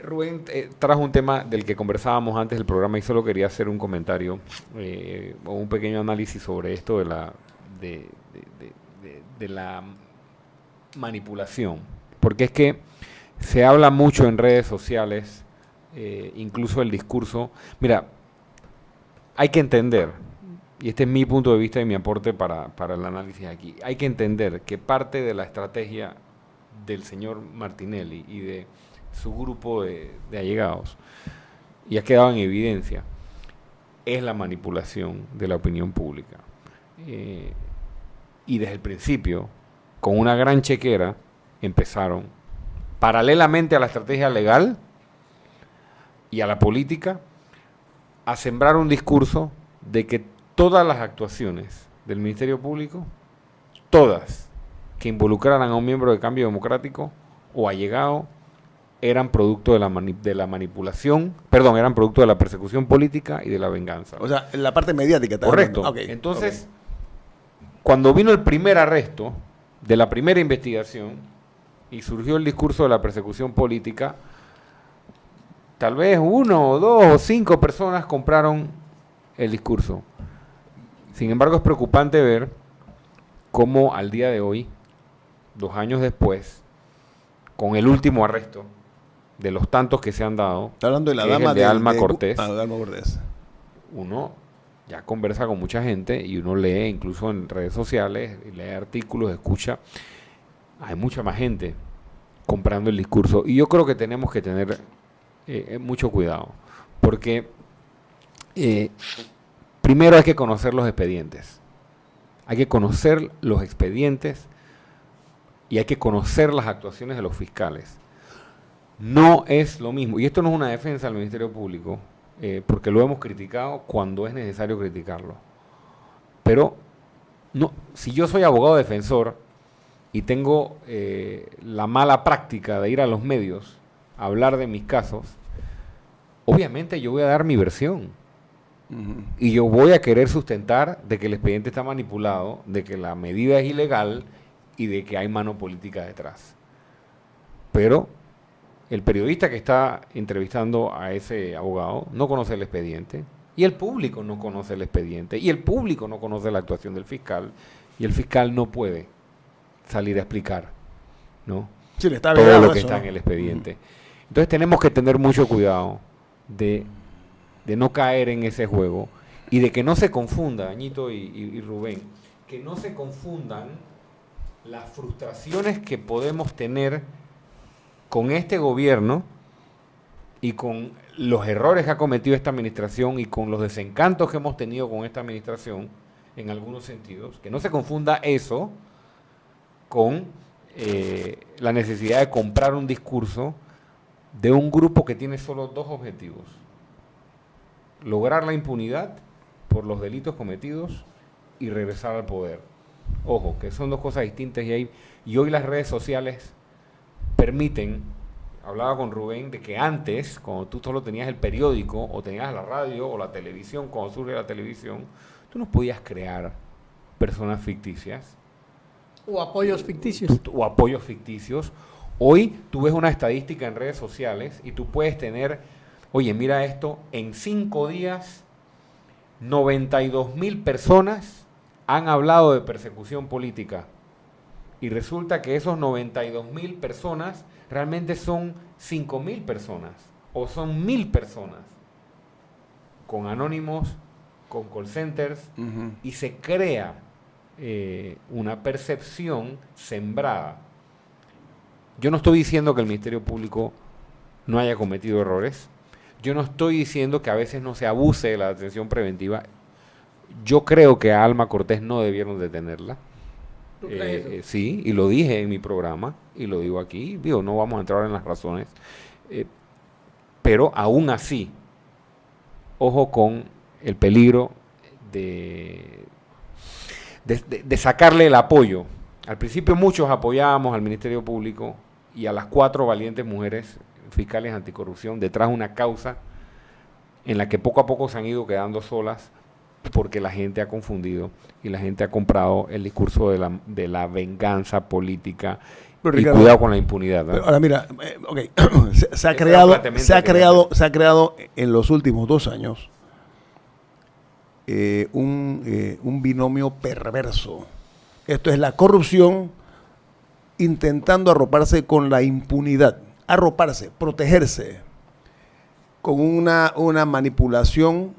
Rubén trajo un tema del que conversábamos antes del programa y solo quería hacer un comentario o un pequeño análisis sobre esto de, de la manipulación. Porque es que se habla mucho en redes sociales, incluso el discurso. Mira, hay que entender, y este es mi punto de vista y mi aporte para el análisis aquí, hay que entender que parte de la estrategia del señor Martinelli y de su grupo de allegados, y ha quedado en evidencia, es la manipulación de la opinión pública. Y desde el principio, con una gran chequera, empezaron, paralelamente a la estrategia legal y a la política, a sembrar un discurso de que todas las actuaciones del Ministerio Público, todas, que involucraran a un miembro de Cambio Democrático o allegado, eran producto de la manipulación, perdón, eran producto de la persecución política y de la venganza. O sea, la parte mediática también. Correcto. Okay. Entonces, cuando vino el primer arresto de la primera investigación y surgió el discurso de la persecución política, tal vez 1 o 2 o 5 personas compraron el discurso. Sin embargo, es preocupante ver cómo al día de hoy, 2 años después, con el último arresto de los tantos que se han dado, está hablando de la dama de Alma Cortés, Alma Cortés, uno ya conversa con mucha gente y uno lee incluso en redes sociales, lee artículos, escucha, hay mucha más gente comprando el discurso. Y yo creo que tenemos que tener mucho cuidado, porque primero hay que conocer los expedientes. Hay que conocer los expedientes y hay que conocer las actuaciones de los fiscales. No es lo mismo, y esto no es una defensa del Ministerio Público, porque lo hemos criticado cuando es necesario criticarlo. Pero no, si yo soy abogado defensor y tengo la mala práctica de ir a los medios a hablar de mis casos, obviamente yo voy a dar mi versión. Y yo voy a querer sustentar de que el expediente está manipulado, de que la medida es ilegal y de que hay mano política detrás. Pero el periodista que está entrevistando a ese abogado no conoce el expediente, y el público no conoce el expediente, y el público no conoce la actuación del fiscal, y el fiscal no puede salir a explicar, ¿no? Sí, está todo lo que está en el expediente. Entonces tenemos que tener mucho cuidado de no caer en ese juego y de que no se confunda, Añito y Rubén, que no se confundan las frustraciones que podemos tener con este gobierno y con los errores que ha cometido esta administración y con los desencantos que hemos tenido con esta administración en algunos sentidos, que no se confunda eso con la necesidad de comprar un discurso de un grupo que tiene solo 2 objetivos: lograr la impunidad por los delitos cometidos y regresar al poder. Ojo, que son 2 cosas distintas y hoy las redes sociales permiten, hablaba con Rubén, de que antes, cuando tú solo tenías el periódico o tenías la radio o la televisión, cuando surge la televisión, tú no podías crear personas ficticias. O apoyos ficticios. O apoyos ficticios. Hoy tú ves una estadística en redes sociales y tú puedes tener, oye, mira esto, en 5 días 92,000 personas han hablado de persecución política. Y resulta que esos 92,000 personas realmente son 5,000 personas o son 1,000 personas con anónimos, con call centers, y se crea una percepción sembrada. Yo no estoy diciendo que el Ministerio Público no haya cometido errores. Yo no estoy diciendo que a veces no se abuse de la detención preventiva. Yo creo que a Alma Cortés no debieron detenerla. ¿Tú crees eso? Sí, y lo dije en mi programa, y lo digo aquí, digo, no vamos a entrar en las razones, pero aún así, ojo con el peligro de sacarle el apoyo. Al principio muchos apoyábamos al Ministerio Público y a las 4 valientes mujeres fiscales anticorrupción detrás de una causa en la que poco a poco se han ido quedando solas, porque la gente ha confundido y la gente ha comprado el discurso de la venganza política Pero, y Ricardo, cuidado con la impunidad. ¿No? Pero ahora mira, okay. se ha Ese era el planteamiento creado en los últimos 2 años un binomio perverso. Esto es la corrupción intentando arroparse con la impunidad, protegerse con una manipulación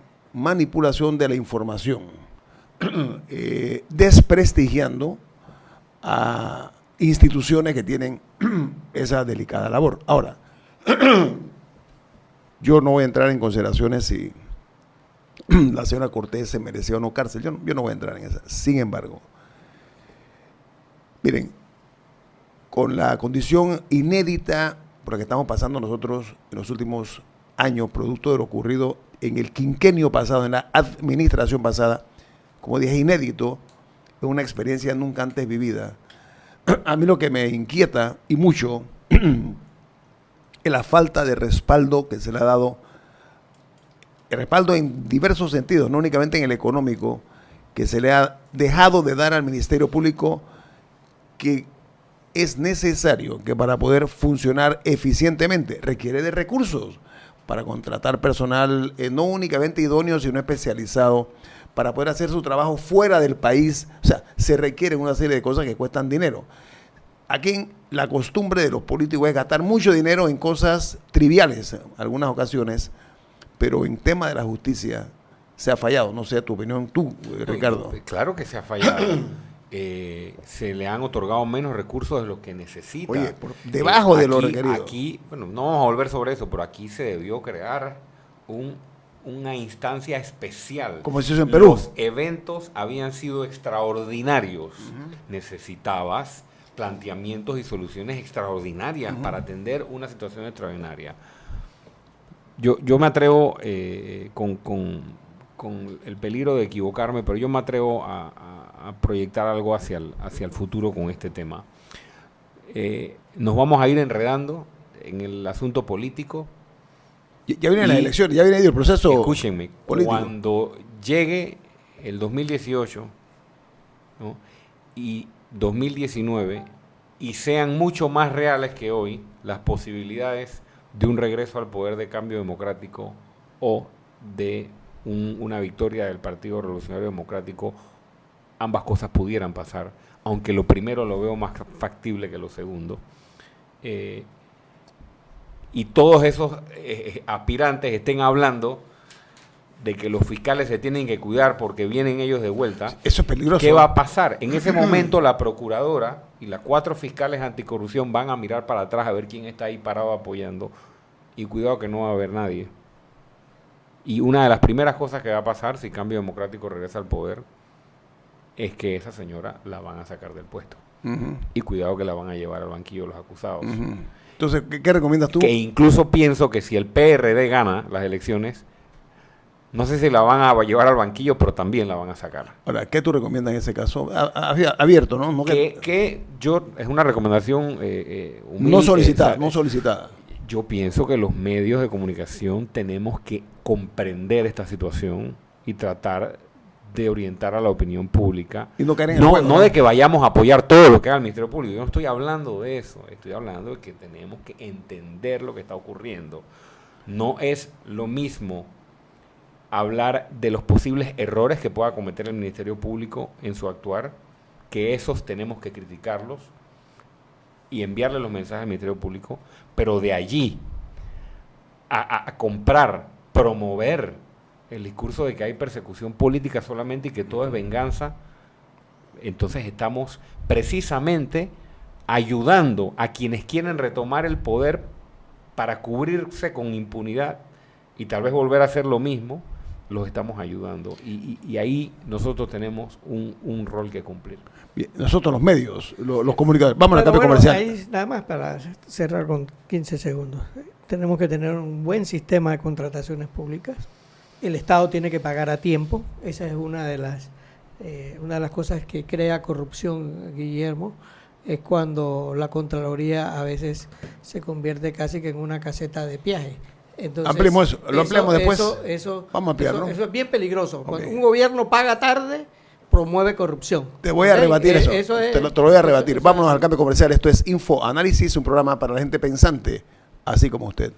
de la información, desprestigiando a instituciones que tienen esa delicada labor. Ahora, yo no voy a entrar en consideraciones si la señora Cortés se merecía o no cárcel. Yo no voy a entrar en esa. Sin embargo, miren, con la condición inédita por la que estamos pasando nosotros en los últimos años, producto de lo ocurrido en el quinquenio pasado, en la administración pasada, como dije, inédito, es una experiencia nunca antes vivida. A mí lo que me inquieta, y mucho, es la falta de respaldo que se le ha dado, el respaldo en diversos sentidos, no únicamente en el económico, que se le ha dejado de dar al Ministerio Público, que es necesario que para poder funcionar eficientemente requiere de recursos para contratar personal no únicamente idóneo, sino especializado, para poder hacer su trabajo fuera del país. O sea, se requieren una serie de cosas que cuestan dinero. Aquí la costumbre de los políticos es gastar mucho dinero en cosas triviales en algunas ocasiones, pero en tema de la justicia se ha fallado. No sé tu opinión, tú, Ricardo. Claro que se ha fallado. Se le han otorgado menos recursos de lo que necesita. Oye, por debajo de lo requerido. Aquí, bueno, no vamos a volver sobre eso, pero aquí se debió crear una instancia especial. Como se hizo en Perú. Los eventos habían sido extraordinarios. Necesitabas planteamientos y soluciones extraordinarias para atender una situación extraordinaria. Yo me atrevo, con el peligro de equivocarme, pero yo me atrevo a proyectar algo hacia el futuro con este tema. Nos vamos a ir enredando en el asunto político. Ya vienen las elecciones, ya viene el proceso. Escúchenme, político. Cuando llegue el 2018, ¿no? y 2019 y sean mucho más reales que hoy las posibilidades de un regreso al poder de cambio democrático o de una victoria del Partido Revolucionario Democrático, ambas cosas pudieran pasar, aunque lo primero lo veo más factible que lo segundo. Y todos esos aspirantes estén hablando de que los fiscales se tienen que cuidar porque vienen ellos de vuelta. Eso es peligroso. ¿Qué va a pasar? En ese momento la procuradora y las 4 fiscales anticorrupción van a mirar para atrás a ver quién está ahí parado apoyando, y cuidado que no va a haber nadie. Y una de las primeras cosas que va a pasar si Cambio Democrático regresa al poder es que esa señora la van a sacar del puesto. Y cuidado que la van a llevar al banquillo los acusados. Entonces, ¿qué recomiendas tú? Que incluso pienso que si el PRD gana las elecciones, no sé si la van a llevar al banquillo, pero también la van a sacar. Ahora, ¿qué tú recomiendas en ese caso? Abierto, ¿no? Que yo, es una recomendación humilde, no solicitada, no solicitada. Yo pienso que los medios de comunicación tenemos que comprender esta situación y tratar de orientar a la opinión pública. Y no caer en el juego, no de que vayamos a apoyar todo lo que haga el Ministerio Público. Yo no estoy hablando de eso. Estoy hablando de que tenemos que entender lo que está ocurriendo. No es lo mismo hablar de los posibles errores que pueda cometer el Ministerio Público en su actuar, que esos tenemos que criticarlos y enviarle los mensajes al Ministerio Público, pero de allí a comprar, promover el discurso de que hay persecución política solamente y que todo es venganza, entonces estamos precisamente ayudando a quienes quieren retomar el poder para cubrirse con impunidad y tal vez volver a hacer lo mismo. Los estamos ayudando y ahí nosotros tenemos un rol que cumplir. Bien, nosotros los medios, los comunicadores. Vamos a la cambio comercial. Ahí, nada más para cerrar con 15 segundos. Tenemos que tener un buen sistema de contrataciones públicas. El Estado tiene que pagar a tiempo. Esa es una de las cosas que crea corrupción, Guillermo. Es cuando la Contraloría a veces se convierte casi que en una caseta de peaje. Entonces, ampliemos eso, lo ampliamos después. Eso, vamos a ampliarlo. Eso es bien peligroso. Okay. Cuando un gobierno paga tarde, promueve corrupción. Te voy a ¿Ok? rebatir eso. Eso es, te lo voy a rebatir. eso es Vámonos al cambio comercial. Esto es Info Análisis, un programa para la gente pensante, así como usted.